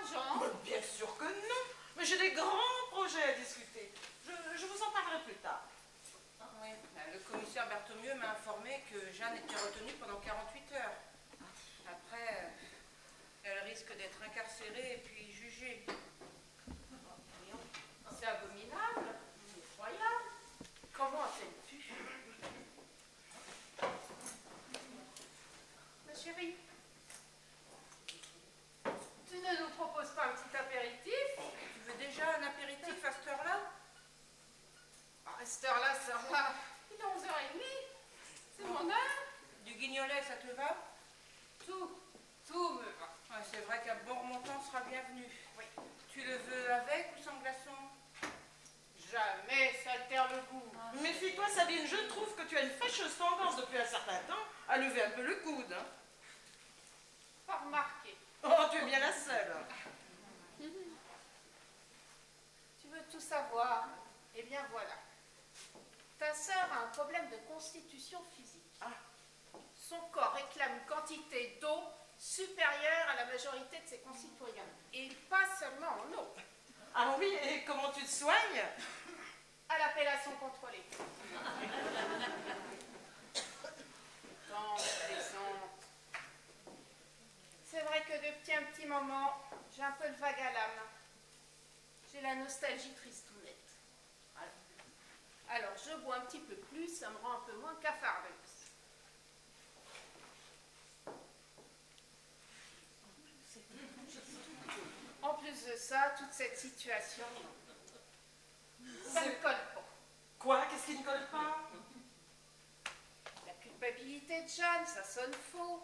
d'argent? Bien sûr que non. Mais j'ai des grands projets à discuter. Je vous en parlerai plus tard. Oui, le commissaire Berthomieux m'a informé que Jeanne était retenue pendant 48 heures. Après, elle risque d'être incarcérée et puis jugée. C'est abominable, effroyable. Comment a-t-elle pu? Ma chérie, tu ne nous proposes pas un petit apéritif? Tu veux déjà un apéritif à cette heure-là? À cette heure-là, ça va. Il est 11h30. C'est mon heure. Du guignolet, ça te va? Tout me va. Ouais, c'est vrai qu'un bon remontant sera bienvenu. Oui. Tu le veux avec ou sans glaçon? Jamais ça altère le goût. Méfie-toi, Sabine, je trouve que tu as une fâcheuse tendance depuis un certain temps à lever un peu le coude. Hein. Pas remarqué. Oh, tu es bien la seule. Tu veux tout savoir? Eh bien voilà. Ta sœur a un problème de constitution physique. Son corps réclame une quantité d'eau supérieure à la majorité de ses concitoyens. Et pas seulement en eau. Ah oui, et comment tu te soignes? À l'appellation contrôlée. Tant plaisante. C'est vrai que depuis un petit moment, j'ai un peu le vague à l'âme. J'ai la nostalgie tristounette. Alors, je bois un petit peu plus, ça me rend un peu moins cafardeuse. En plus de ça, toute cette situation, ça ne colle pas. Quoi? Qu'est-ce qui ne colle pas? La culpabilité de Jeanne, ça sonne faux.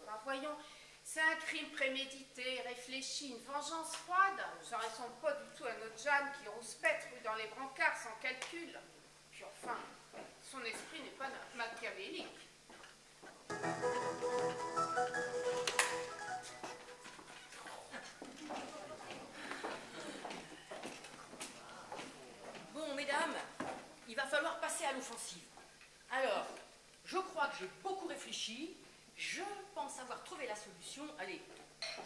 Alors, voyons, c'est un crime prémédité, réfléchi, une vengeance froide. Ça ne ressemble pas du tout à notre Jeanne qui rouspète rue dans les brancards sans calcul. Puis enfin, son esprit n'est pas machiavélique. Bon, mesdames, il va falloir passer à l'offensive. Alors, je crois que j'ai beaucoup réfléchi. Je pense avoir trouvé la solution. Allez,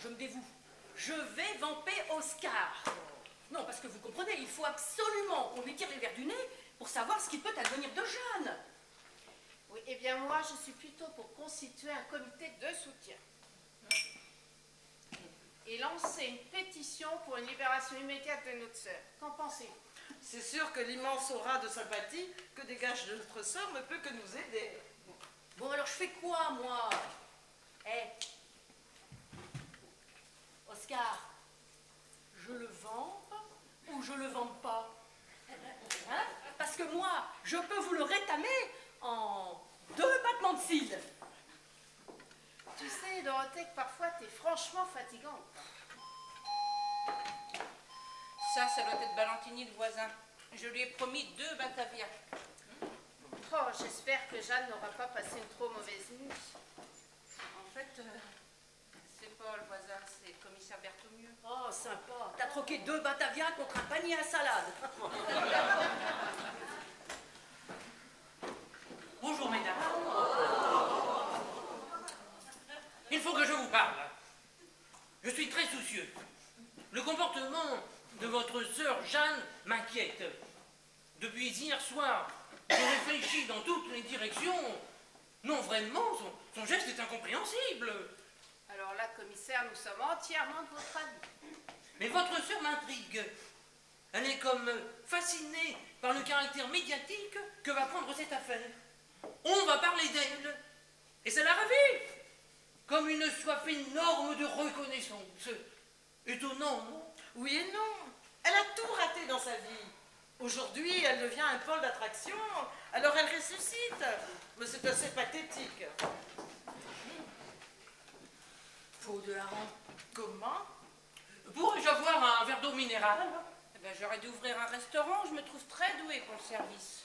je me dévoue. Je vais vamper Oscar. Non, parce que vous comprenez, il faut absolument qu'on lui tire les verres du nez pour savoir ce qui peut advenir de Jeanne. Oui, eh bien moi, je suis plutôt pour constituer un comité de soutien. Et lancer une pétition pour une libération immédiate de notre sœur. Qu'en pensez-vous? C'est sûr que l'immense aura de sympathie que dégage notre sœur ne peut que nous aider. Bon, alors je fais quoi, moi? Oscar, je le vampe ou je le vampe pas? Hein? Parce que moi, je peux vous le rétamer en 2 battements de cils. Tu sais, Dorothée, que parfois, t'es franchement fatigante. Ça doit être Valentini, le voisin. Je lui ai promis 2 Batavia. Oh, j'espère que Jeanne n'aura pas passé une trop mauvaise nuit. En fait, c'est pas le voisin, c'est le commissaire Berthomieux. Oh, sympa. T'as troqué 2 Batavia contre un panier à salade. Bonjour, mesdames. Il faut que je vous parle. Je suis très soucieux. Le comportement de votre sœur Jeanne m'inquiète. Depuis hier soir, je réfléchis dans toutes les directions. Non, vraiment, son geste est incompréhensible. Alors là, commissaire, nous sommes entièrement de votre avis. Mais votre sœur m'intrigue. Elle est comme fascinée par le caractère médiatique que va prendre cette affaire. On va parler d'elle. Et ça la ravit. Comme une soif énorme de reconnaissance. Étonnant, non? Oui et non. Elle a tout raté dans sa vie. Aujourd'hui, elle devient un pôle d'attraction, alors elle ressuscite. Mais c'est assez pathétique. Faux de hareng. Comment? Pourrais-je avoir un verre d'eau minérale? Eh ben, j'aurais dû ouvrir un restaurant, je me trouve très douée pour le service.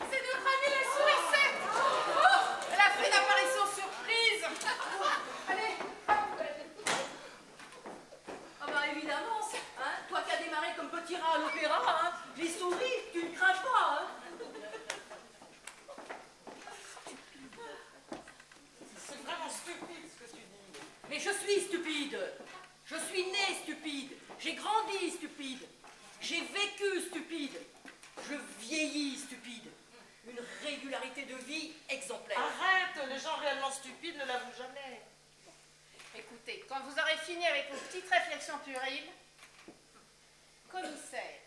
C'est notre amie la sourisette. Oh, elle a fait une apparition surprise. Allez, Ah bah évidemment. J'ai grandi, stupide. J'ai vécu, stupide. Je vieillis, stupide. Une régularité de vie exemplaire. Arrête, les gens réellement stupides ne l'avouent jamais. Écoutez, quand vous aurez fini avec vos petites réflexions puériles, commissaire,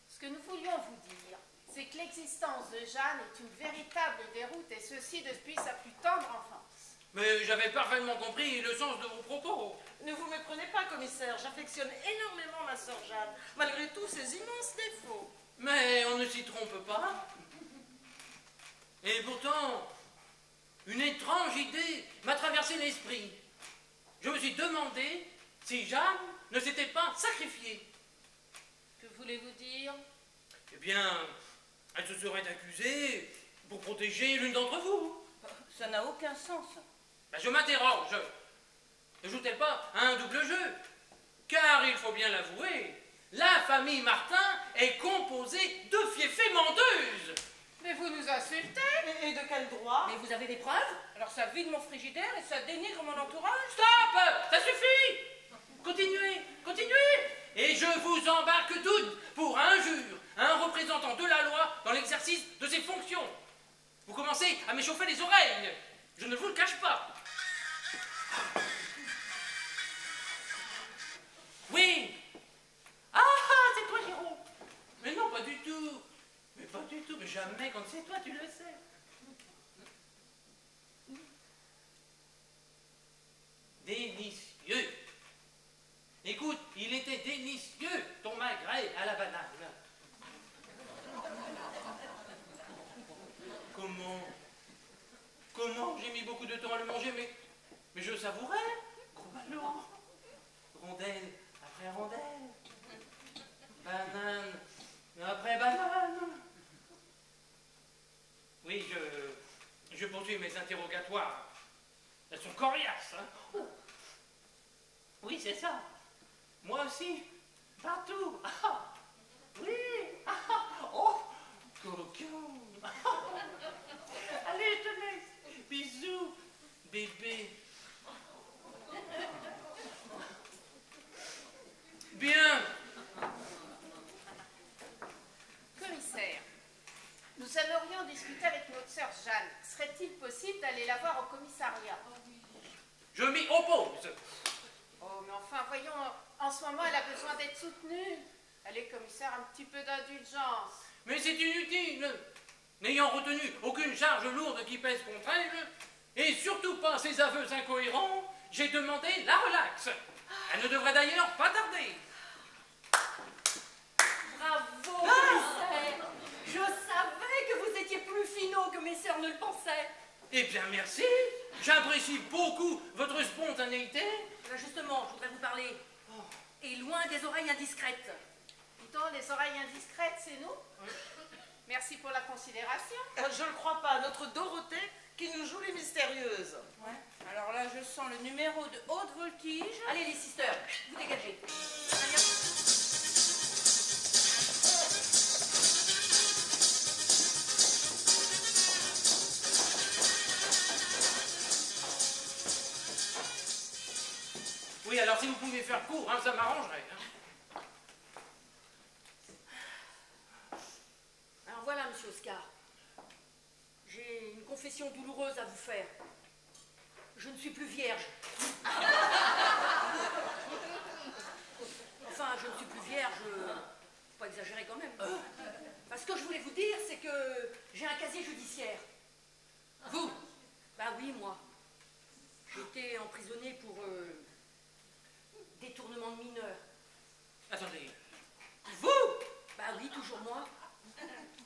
ce que nous voulions vous dire, c'est que l'existence de Jeanne est une véritable déroute, et ceci depuis sa plus tendre enfance. Mais j'avais parfaitement compris le sens de vos propos. Ne vous méprenez pas, commissaire, j'affectionne énormément ma sœur Jeanne, malgré tous ses immenses défauts. Mais on ne s'y trompe pas. Et pourtant, une étrange idée m'a traversé l'esprit. Je me suis demandé si Jeanne ne s'était pas sacrifiée. Que voulez-vous dire? Eh bien, elle se serait accusée pour protéger l'une d'entre vous. Ça n'a aucun sens. Ben, je m'interroge. Ne joue-t-elle pas à un double jeu? Car, il faut bien l'avouer, la famille Martin est composée de fieffées menteuses. Mais vous nous insultez? Et de quel droit? Mais vous avez des preuves? Alors ça vide mon frigidaire et ça dénigre mon entourage. Stop! Ça suffit! Continuez, continuez! Et je vous embarque toutes pour injure à un représentant de la loi dans l'exercice de ses fonctions. Vous commencez à m'échauffer les oreilles. Je ne vous le cache pas. Oui. Ah, c'est toi, Jérôme. Mais non, pas du tout. Mais pas du tout. Mais jamais quand c'est toi, tu le sais. Délicieux. Écoute, il était délicieux, ton magret à la banane. Comment j'ai mis beaucoup de temps à le manger, mais je savourais. Gros ballon. Rondelle après rondelle. Banane après banane. Oui, je poursuis mes interrogatoires. Elles sont coriaces, hein. Oh. Oui, c'est ça. Moi aussi. Partout. Ah. Oui. Ah. Oh. Coco. Allez, je te laisse. Bisous, bébé. Bien. Commissaire, nous aimerions discuter avec notre sœur Jeanne. Serait-il possible d'aller la voir au commissariat? Je m'y oppose. Oh, mais enfin, voyons, en ce moment, elle a besoin d'être soutenue. Allez, commissaire, un petit peu d'indulgence. Mais c'est inutile. N'ayant retenu aucune charge lourde qui pèse contre elle, et surtout pas ses aveux incohérents, j'ai demandé la relaxe. Elle ne devrait d'ailleurs pas tarder. Bravo, commissaire. Je savais que vous étiez plus finot que mes sœurs ne le pensaient. Eh bien, merci. J'apprécie beaucoup votre spontanéité. Ben justement, je voudrais vous parler. Et loin des oreilles indiscrètes. Dis-donc, les oreilles indiscrètes, c'est nous? Merci pour la considération. Je ne crois pas, notre Dorothée qui nous joue les mystérieuses. Ouais. Alors là, je sens le numéro de haute voltige. Allez, les sisters, vous dégagez. Allez, hop. Oui, alors si vous pouvez faire court, hein, ça m'arrangerait. Hein. Alors voilà, monsieur Oscar. J'ai une confession douloureuse à vous faire. Je ne suis plus vierge. Enfin, je ne suis plus vierge, faut pas exagérer quand même. Parce que je voulais vous dire, c'est que j'ai un casier judiciaire. Vous? Bah oui, moi. J'ai été emprisonnée pour détournement de mineurs. Attendez. Vous? Bah oui, toujours moi.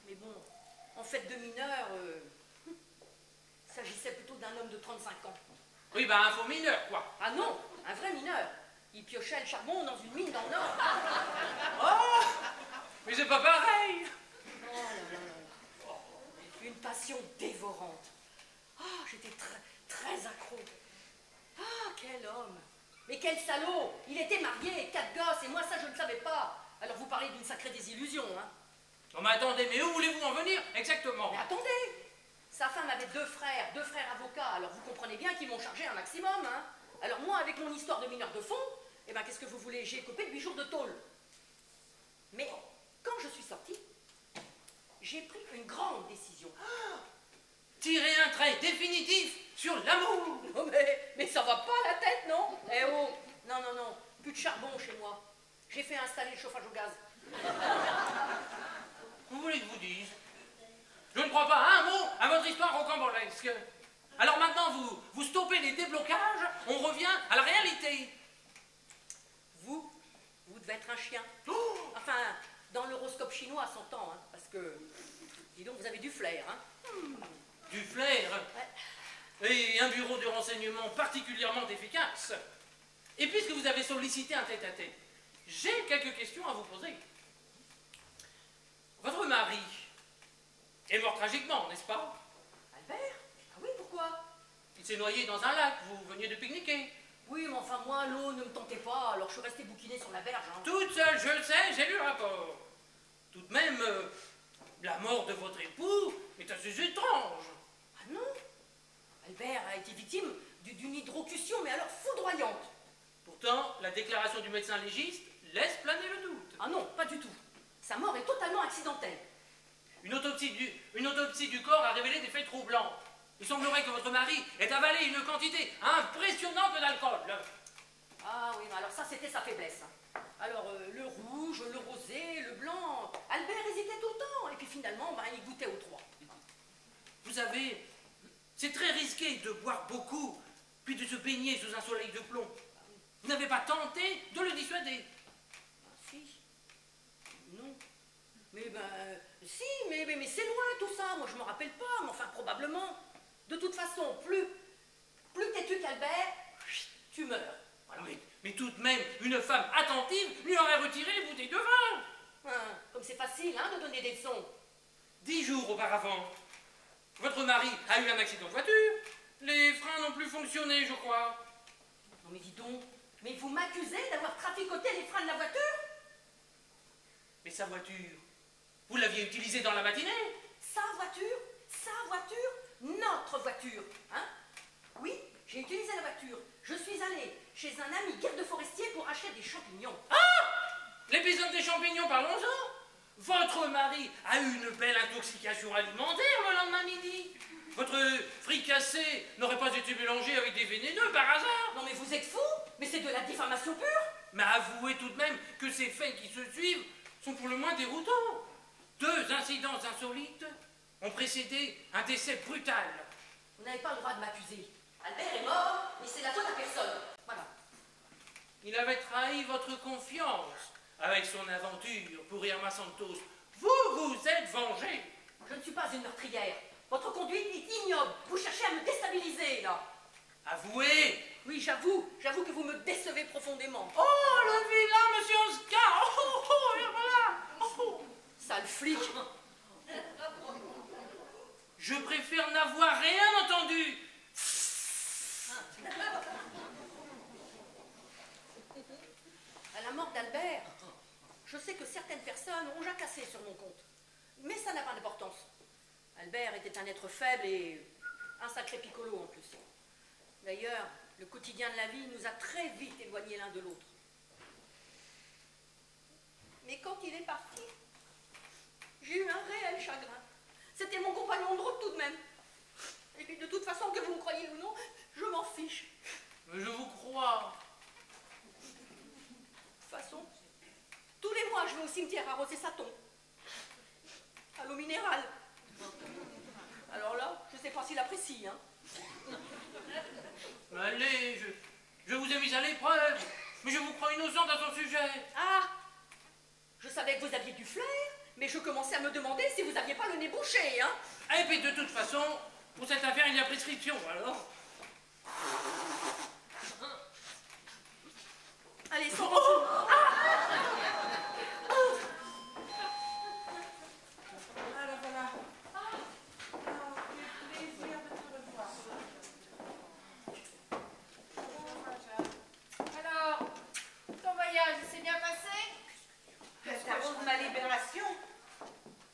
Mais bon, en fait de mineurs, il s'agissait plutôt d'un homme de 35 ans. Oui, bah un faux mineur, quoi. Ah non, un vrai mineur. Il piochait le charbon dans une mine dans le Nord. Oh! Mais c'est pas pareil. Oh là là là là. Une passion dévorante. Ah, j'étais très accro. Ah, quel homme. Mais quel salaud. Il était marié, 4 gosses, et moi ça je ne savais pas. Alors vous parlez d'une sacrée désillusion, hein. Non mais attendez, mais où voulez-vous en venir exactement? Mais attendez. Sa femme avait deux frères avocats, alors vous comprenez bien qu'ils m'ont chargé un maximum, hein. Alors moi, avec mon histoire de mineur de fond, Eh bien, qu'est-ce que vous voulez? J'ai écopé de 8 jours de tôle. Mais quand je suis sortie, j'ai pris une grande décision. Tirer un trait définitif sur l'amour. Non, mais ça va pas la tête, non? Eh oh, non, non, non, plus de charbon chez moi. J'ai fait installer le chauffage au gaz. Vous voulez que je vous dise? Je ne crois pas un mot à votre histoire rocambolesque. Alors maintenant, vous stoppez les déblocages, on revient à la réalité. Vous devez être un chien. Enfin, dans l'horoscope chinois, à 100 ans, hein, parce que, dis donc, vous avez du flair, hein. Du flair. Et un bureau de renseignement particulièrement efficace. Et puisque vous avez sollicité un tête-à-tête, j'ai quelques questions à vous poser. Votre mari est mort tragiquement, n'est-ce pas? Albert? Ah oui, pourquoi? Il s'est noyé dans un lac, vous veniez de pique-niquer. Oui, mais enfin, moi, l'eau ne me tentait pas, alors je suis restée bouquinée sur la berge, hein. Toute seule, je le sais, j'ai lu le rapport. Tout de même, la mort de votre époux est assez étrange. Ah non? Albert a été victime d'une hydrocution, mais alors foudroyante. Pourtant, la déclaration du médecin légiste laisse planer le doute. Ah non, pas du tout. Sa mort est totalement accidentelle. Une autopsie du corps a révélé des faits troublants. Il semblerait que votre mari ait avalé une quantité impressionnante d'alcool. Ah oui, mais alors ça, c'était sa faiblesse, hein. Alors, le rouge, le rosé, le blanc, Albert hésitait tout le temps. Et puis finalement, ben, il goûtait aux trois. Vous savez, c'est très risqué de boire beaucoup, puis de se baigner sous un soleil de plomb. Vous n'avez pas tenté de le dissuader? Ah si. Non. Mais ben, si, mais c'est loin tout ça. Moi, je m'en rappelle pas, mais enfin, probablement. De toute façon, plus têtu qu'Albert, tu meurs. Voilà. Mais tout de même, une femme attentive lui aurait retiré les bouteilles de vin. Hein, comme c'est facile, hein, de donner des leçons. 10 jours auparavant, votre mari a eu un accident de voiture. Les freins n'ont plus fonctionné, je crois. Non mais dis donc, mais vous m'accusez d'avoir traficoté les freins de la voiture? Mais sa voiture, vous l'aviez utilisée dans la matinée? Sa voiture, notre voiture, hein? Oui, j'ai utilisé la voiture. Je suis allée chez un ami guide forestier pour acheter des champignons. Ah! L'épisode des champignons, parlons-en. Votre mari a eu une belle intoxication alimentaire le lendemain midi. Votre fricassé n'aurait pas été mélangé avec des vénéneux par hasard. Non mais vous êtes fou? Mais c'est de la diffamation pure. Mais avouez tout de même que ces faits qui se suivent sont pour le moins déroutants. 2 incidents insolites ont précédé un décès brutal. Vous n'avez pas le droit de m'accuser. Albert est mort, et c'est la faute à personne. Voilà. Il avait trahi votre confiance avec son aventure pour Irma Santos. Vous vous êtes vengé. Je ne suis pas une meurtrière. Votre conduite est ignoble. Vous cherchez à me déstabiliser, là. Avouez. Oui, j'avoue que vous me décevez profondément. Oh, le vilain monsieur Oscar. Oh, et voilà. Oh. Sale flic. Je préfère n'avoir rien entendu. À la mort d'Albert, je sais que certaines personnes ont jacassé sur mon compte. Mais ça n'a pas d'importance. Albert était un être faible et un sacré piccolo en plus. D'ailleurs, le quotidien de la vie nous a très vite éloignés l'un de l'autre. Mais quand il est parti, j'ai eu un réel chagrin. C'était mon compagnon de route tout de même. Et puis de toute façon, que vous me croyez ou non, je m'en fiche. Mais je vous crois. De toute façon, tous les mois, je vais au cimetière arroser sa tombe. À l'eau minérale. Alors là, je ne sais pas s'il apprécie, hein. Allez, je vous ai mis à l'épreuve, mais je vous crois innocente à son sujet. Ah! Je savais que vous aviez du flair, mais je commençais à me demander si vous n'aviez pas le nez bouché, hein. Et puis de toute façon, pour cette affaire, il y a prescription, alors. Allez, sans refou. Alors voilà. Quel plaisir de te revoir. Alors, ton voyage, il s'est bien passé? T'arroses ma libération.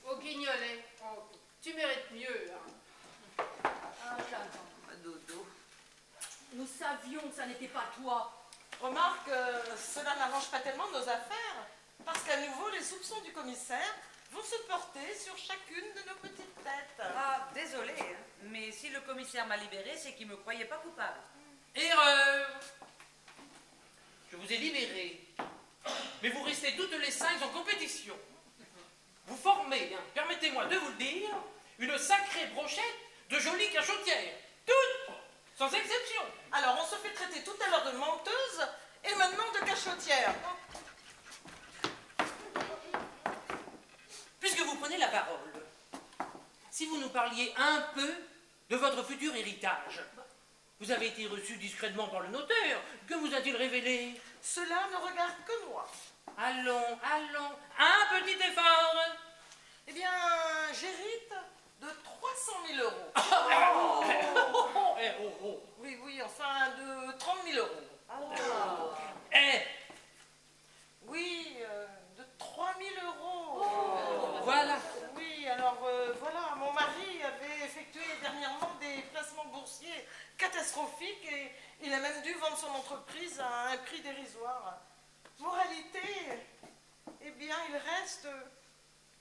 Au Guignolet. Oh, tu mérites mieux, hein. Ah, j'attends. Dodo. cela n'arrange pas tellement nos affaires, parce qu'à nouveau, les soupçons du commissaire vont se porter sur chacune de nos petites têtes. Ah, désolé, hein, mais si le commissaire m'a libéré, c'est qu'il me croyait pas coupable. Erreur! Je vous ai libéré, mais vous restez toutes les 5 en compétition. Vous formez, hein, permettez-moi de vous le dire, une sacrée brochette de jolies cachotières. Toutes, sans exception. Alors, on se fait traiter tout à l'heure de menteuse et maintenant de cachotière. Puisque vous prenez la parole, si vous nous parliez un peu de votre futur héritage. Vous avez été reçu discrètement par le notaire. Que vous a-t-il révélé? Cela ne regarde que moi. Allons, allons, un petit effort. Eh bien, j'hérite de 300 000 euros. Oui, oui, enfin, de 30 000 euros. Eh, Oui, de 3 000 euros. voilà. Oui, alors voilà, mon mari avait effectué dernièrement des placements boursiers catastrophiques et il a même dû vendre son entreprise à un prix dérisoire. Moralité, eh bien, il reste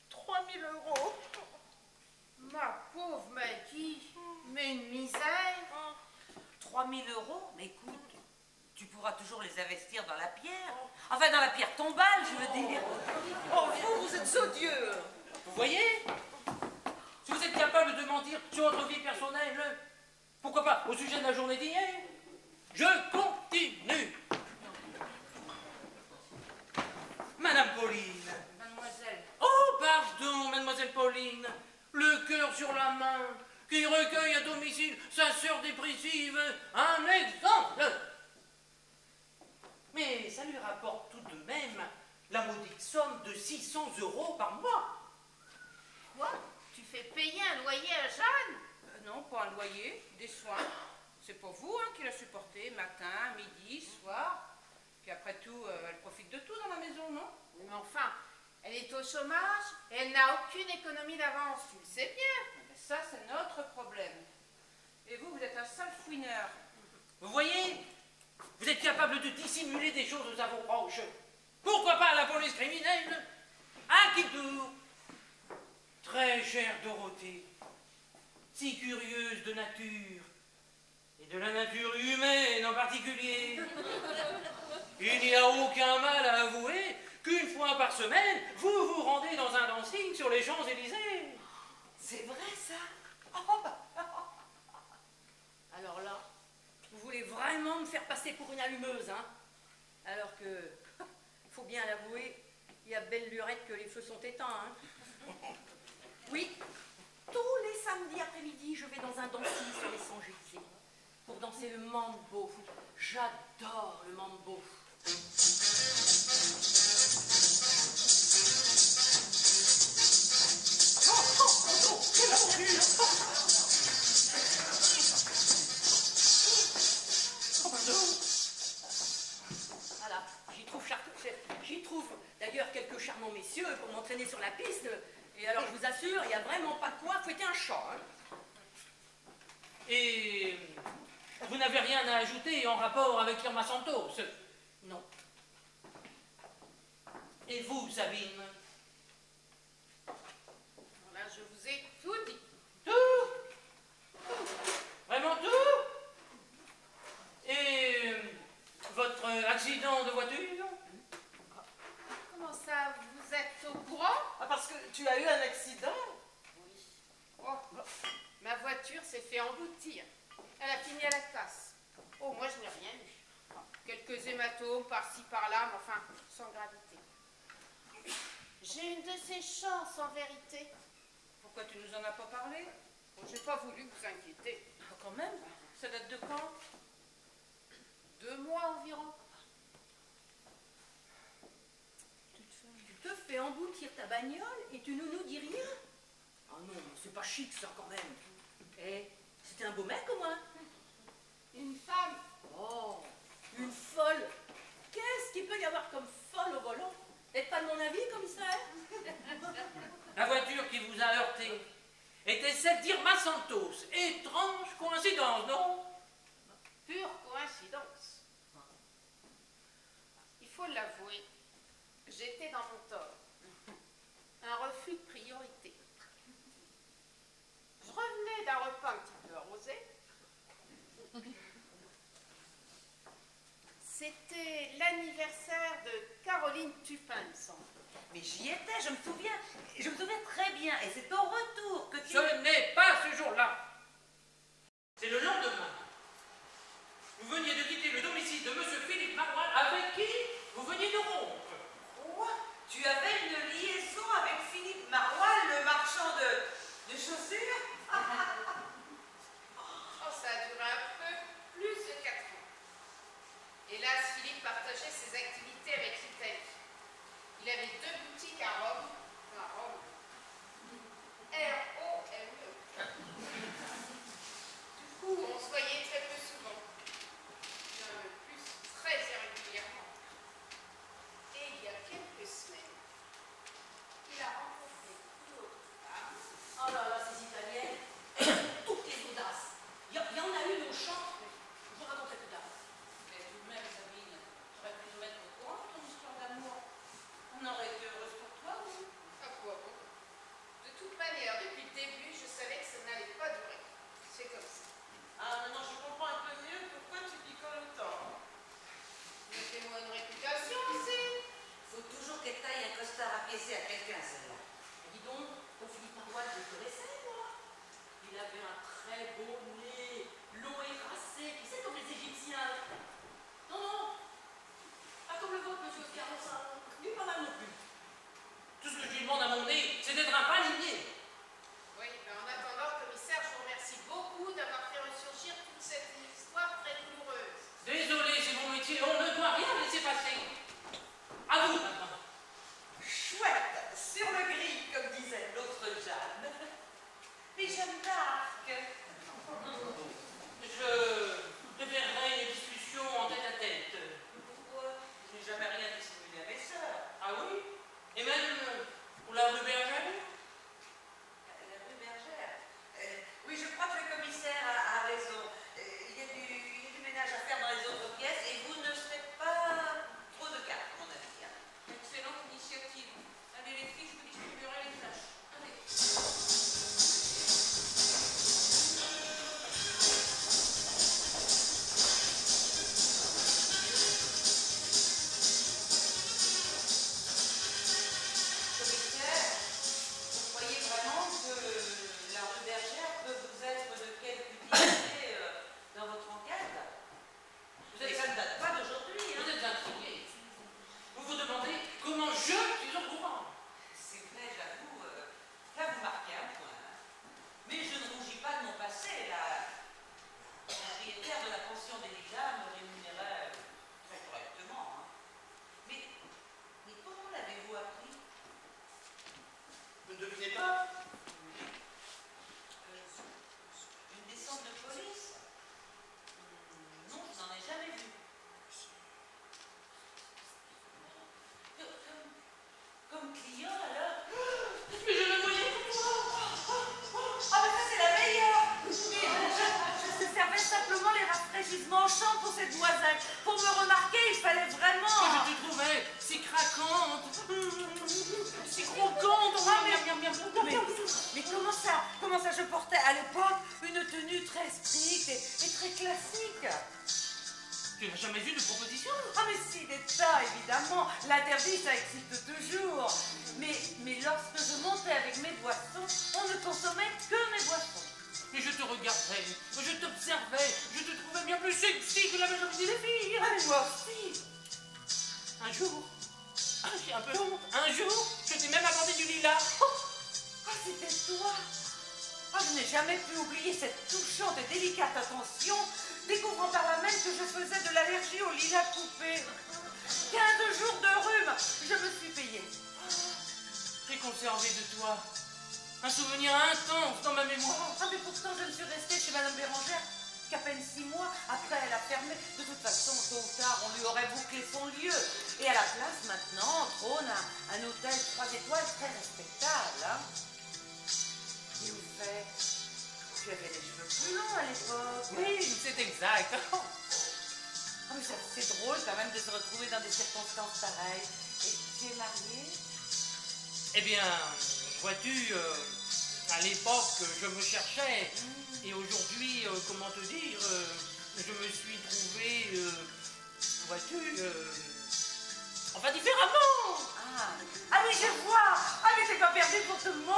3 000 euros. Ma pauvre Maggie, mais une misère. 3 000 euros? Mais écoute, tu pourras toujours les investir dans la pierre. Enfin, dans la pierre tombale, je veux dire. Oh, vous êtes odieux. Vous voyez? Si vous êtes capable de mentir sur votre vie personnelle, pourquoi pas au sujet de la journée d'hier? Je continue. Madame Pauline. Mademoiselle. Oh, pardon, mademoiselle Pauline. Le cœur sur la main, qui recueille à domicile sa sœur dépressive. Un exemple. Mais ça lui rapporte tout de même la maudite somme de 600 euros par mois. Quoi? Tu fais payer un loyer à Jeanne? Non, pas un loyer, des soins. C'est pour vous hein, qui l'a supporté, matin, midi, soir. Puis après tout, elle profite de tout dans la maison, non? Mais enfin, elle est au chômage et elle n'a aucune économie d'avance, tu le sais bien. Mais ça, c'est notre problème. Et vous, vous êtes un sale fouineur. Vous voyez? Vous êtes capable de dissimuler des choses à vos proches. Pourquoi pas à la police criminelle? À qui tour? Très chère Dorothée, si curieuse de nature, et de la nature humaine en particulier, il n'y a aucun mal à avouer qu'une fois par semaine, vous vous rendez dans un dancing sur les Champs-Élysées. C'est vrai ça? Alors là, vous voulez vraiment me faire passer pour une allumeuse, hein? Alors que, faut bien l'avouer, il y a belle lurette que les feux sont éteints, hein? Oui, tous les samedis après-midi, je vais dans un dancing sur les Champs-Élysées pour danser le mambo. J'adore le mambo. Voilà, j'y trouve d'ailleurs quelques charmants messieurs pour m'entraîner sur la piste. Et alors, je vous assure, il n'y a vraiment pas de quoi fouetter un chat. Hein. Et vous n'avez rien à ajouter en rapport avec Irma Santos? Non. Et vous, Sabine? Là, je vous ai tout dit. Tout? Vraiment tout? Et votre accident de voiture? Comment ça, vous êtes au courant? Ah, parce que tu as eu un accident? Oui. Oh, ma voiture s'est fait emboutir. Elle a fini à la casse. Oh, moi, je n'ai rien eu. Quelques hématomes par-ci, par-là, mais enfin, sans gravité. J'ai une de ces chances, en vérité. Pourquoi tu nous en as pas parlé? Bon, j'ai pas voulu vous inquiéter. Ah, quand même. Ça date de quand? 2 mois environ. Tu te fais emboutir ta bagnole et tu ne nous dis rien? Ah non, c'est pas chic ça quand même. Eh, c'était un beau mec au moins. Une femme. Oh, une folle. Qu'est-ce qu'il peut y avoir comme folle au volant? T'êtes pas de mon avis, commissaire? La voiture qui vous a heurté était celle d'Irma Santos. Étrange coïncidence, non? Pure coïncidence. Il faut l'avouer, j'étais dans mon tort. Un refus de priorité. Je revenais d'un repas un petit peu arrosé. C'était l'anniversaire de Caroline Tupin, il me semble. Mais j'y étais, je me souviens très bien. Et c'est au retour que tu... Ce n'est pas ce jour-là. C'est le lendemain. Vous veniez de quitter le domicile de monsieur Philippe Marois, avec qui vous veniez de rompre. Quoi? Tu avais une liaison avec Philippe Marois, le marchand de chaussures? Oh, ça a duré un peu plus de 4 ans. Hélas, Philippe partageait ses activités avec l'Italie. Il avait 2 boutiques à Rome. R-O-M-E. Du coup, on se voyait très peu souvent. Bien le plus, très irrégulièrement. Et il y a quelques semaines, il a rencontré une autre femme. Oh là là, ces Italiennes, elles ont toutes les audaces. Il y en a une au champ, je vous raconterai plus tard. Mais tout de même, Sabine, j'aurais pu nous mettre au courant de ton histoire d'amour. On aurait été heureuse pour toi, oui. À quoi bon? De toute manière, depuis le début, je savais que ça n'allait pas durer. C'est comme ça. Ah, maintenant je comprends un peu mieux pourquoi tu picoles autant. Mettez-moi une réputation aussi. Faut toujours qu'elle taille un costard à piécer à quelqu'un, celle-là. Dis donc, ton Philippe Marois, je le connaissais, moi. Il avait un très beau nez, long et racé, tu sais, comme les Égyptiens. Non, non, pas comme le vôtre, monsieur Oscar, mais ça, lui, pas mal non plus. Tout ce que je lui demande à mon nez, c'est d'être un palinier. Oui, mais en attendant, commissaire, je vous remercie beaucoup d'avoir fait ressurgir toute cette histoire très douloureuse. Désolé, c'est mon métier, on ne doit rien laisser passer. À vous maintenant. Chouette, sur le gris, comme disait l'autre Jeanne. Mais Jeanne d'Arc. Je préférerais une discussion en tête-à-tête. Pourquoi? Je n'ai jamais rien dissimulé à mes sœurs. Ah oui? Et même pour la rue Bergère? La rue Bergère. Oui, je crois que le commissaire a raison. Il y a du ménage à faire dans les autres pièces et vous ne serez pas trop de cas, à mon avis. Hein. Excellente initiative. Allez, les filles, je vous distribuerai les tâches. Allez. Commissaire, vous croyez vraiment que la rue Bergère peut vous être de quelque utilité dans votre enquête? Vous Et êtes, ça ne date pas d'aujourd'hui. Hein. vous êtes intrigué. Vous vous demandez comment je suis au courant. C'est vrai, j'avoue, là vous marquez un point. Hein. Mais je ne rougis pas de mon passé. La propriétaire de la pension des Lilas me rémunérait très correctement. Hein. Mais comment l'avez-vous appris? Vous ne devinez pas? Une descente de police? Non, je n'en ai jamais vu. Comme client alors? Mais je le voyais Ah mais ça c'est la meilleure! Je servais simplement les rafraîchissements en chambre pour cette demoiselle. Pour me remarquer, il fallait vraiment... je te trouvais si craquante, si croquante. Mais comment ça je portais à l'époque une tenue très stricte et très classique? Tu n'as jamais eu de proposition? Ah mais si, des tas, évidemment. L'interdit, ça excite toujours. Mais lorsque je montais avec mes boissons, on ne consommait que mes boissons. Mais je te regardais, je t'observais, je te trouvais bien plus sexy que la majorité des filles. Ah mais moi aussi. Un jour, j'ai un peu honte, un jour, je t'ai même apporté du lilas. Ah, c'était toi. Ah, je n'ai jamais pu oublier cette touchante et délicate attention, découvrant par là même que je faisais de l'allergie au lilas coupé. 15 jours de rhume, je me suis payée. J'ai conservé de toi un souvenir intense dans ma mémoire. Ah, mais pourtant, je ne suis restée chez Madame Bérangère qu'à peine 6 mois. Après, elle a fermé. De toute façon, tôt ou tard, on lui aurait bouclé son lieu. Et à la place, maintenant, trône un hôtel 3 étoiles très respectable. Hein. Et au fait, tu avais les cheveux plus longs à l'époque. Oui, c'est exact. Ah, Oui, c'est drôle quand même de se retrouver dans des circonstances pareilles. Et tu es mariée? Eh bien, vois-tu, à l'époque, je me cherchais. Et aujourd'hui, comment te dire, je me suis trouvé, vois-tu, enfin différemment. Ah oui, je vois. Ah mais c'est pas perdu pour tout le monde.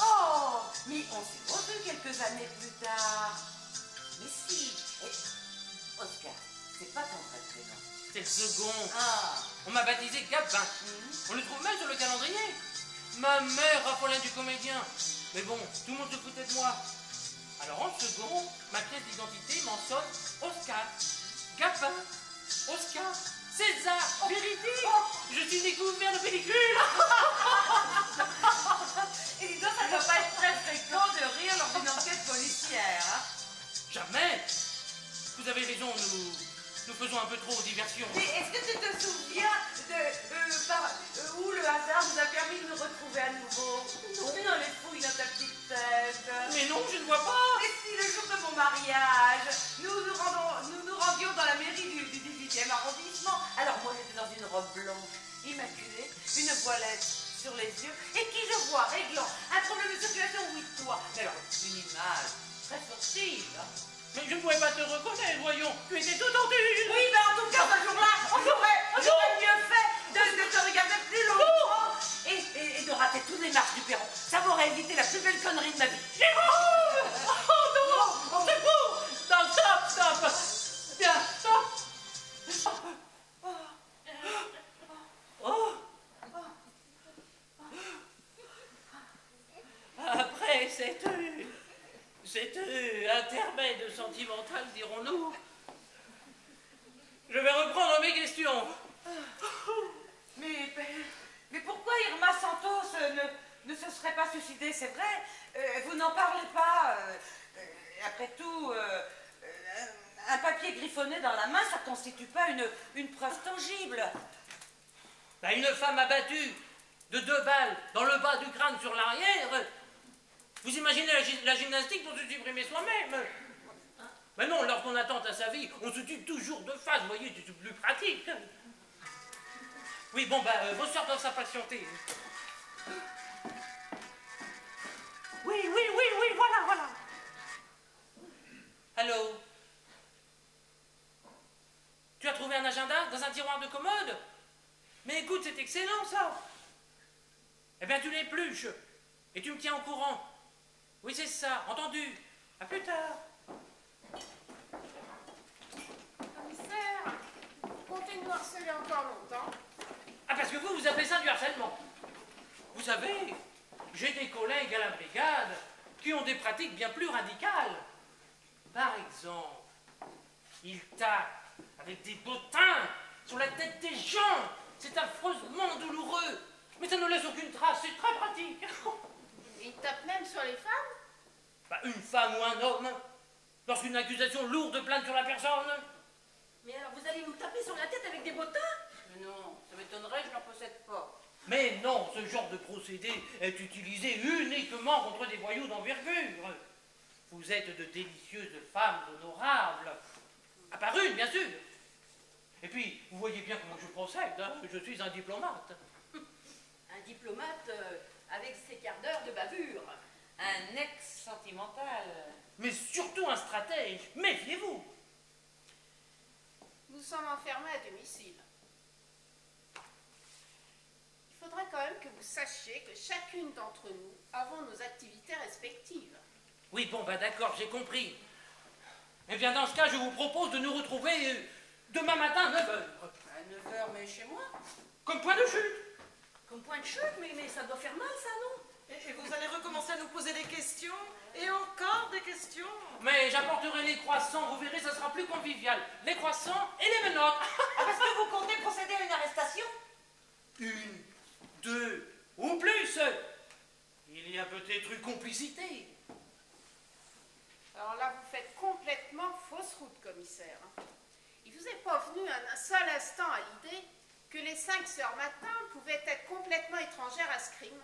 Oh, mais on s'est revus quelques années plus tard. Mais si. Et Oscar, c'est pas ton vrai prénom. C'est le second. Ah. On m'a baptisé Gabin. On le trouve même sur le calendrier. Ma mère, Raphaël du comédien. Mais bon, tout le monde se foutait de moi. Alors en second, ma pièce d'identité mentionne Oscar. Gabin. Oscar. César. Véridique. Je suis découvert de pellicule. Et dis donc, ça ne doit pas être très fréquent de rire lors d'une enquête policière. Hein? Jamais. Vous avez raison, nous faisons un peu trop diversion. Mais est-ce que tu te souviens où le hasard nous a permis de nous retrouver à nouveau? Dans les fouilles dans ta petite tête. Mais non, je ne vois pas. Et si le jour de mon mariage, nous nous rendions dans la mairie du 18e arrondissement. Alors moi j'étais dans une robe blanche, immaculée, une voilette sur les yeux, et qui je vois réglant un problème de circulation, oui toi. Mais alors une image très furtive. Hein. Mais je ne pouvais pas te reconnaître, voyons. Tu étais tout tendu. Oui, mais en tout cas, ce jour-là, j'aurais mieux fait de te regarder plus longtemps et de rater toutes les marches du perron. Ça m'aurait évité la plus belle connerie de ma vie. Oh non, c'est beau. Non, stop. Bien, stop. Oh. Après cette intermède sentimental, dirons-nous, je vais reprendre mes questions. Mais pourquoi Irma Santos ne se serait pas suicidée? C'est vrai, vous n'en parlez pas. Après tout, un papier griffonné dans la main, ça ne constitue pas une preuve tangible. Bah, une femme abattue de 2 balles dans le bas du crâne sur l'arrière. Vous imaginez la gymnastique pour se supprimer soi-même? Mais non, lorsqu'on attente à sa vie, on se tue toujours de face, vous voyez, c'est plus pratique. Oui, bon, bah, vos soeurs doivent s'impatienter. Oui, voilà. Allô? Tu as trouvé un agenda dans un tiroir de commode? Mais écoute, c'est excellent, ça. Eh bien, tu l'épluches et tu me tiens au courant. Oui, c'est ça, entendu. À plus tard. Commissaire, vous comptez nous harceler encore longtemps? Ah, parce que vous appelez ça du harcèlement. Vous savez, j'ai des collègues à la brigade qui ont des pratiques bien plus radicales. Par exemple, ils tapent avec des bottins sur la tête des gens. C'est affreusement douloureux. Mais ça ne laisse aucune trace, c'est très pratique. Ils tapent même sur les femmes? Bah, une femme ou un homme, lorsqu'une accusation lourde plane sur la personne. Mais alors vous allez nous taper sur la tête avec des bottins? Mais non, ça m'étonnerait, je n'en possède pas. Mais non, ce genre de procédé est utilisé uniquement contre des voyous d'envergure. Vous êtes de délicieuses femmes honorables. À part une, bien sûr. Et puis, vous voyez bien comment je procède, hein. Je suis un diplomate. Un diplomate avec ses quarts d'heure de bavure. Un ex-sentimental. Mais surtout un stratège. Méfiez-vous. Nous sommes enfermés à domicile. Il faudrait quand même que vous sachiez que chacune d'entre nous avons nos activités respectives. Oui, bon, bah d'accord, j'ai compris. Eh bien, dans ce cas, je vous propose de nous retrouver demain matin à 9h. À 9h, mais chez moi? Comme point de chute. Comme point de chute, mais ça doit faire mal, ça, non? Et vous allez recommencer à nous poser des questions, et encore des questions. Mais j'apporterai les croissants, vous verrez, ça sera plus convivial. Les croissants et les menottes. Ah, parce que vous comptez procéder à une arrestation? 1, 2 ou plus. Il y a peut-être eu complicité. Alors là, vous faites complètement fausse route, commissaire. Il vous est pas venu un seul instant à l'idée que les 5 sœurs Matin pouvaient être complètement étrangères à ce crime?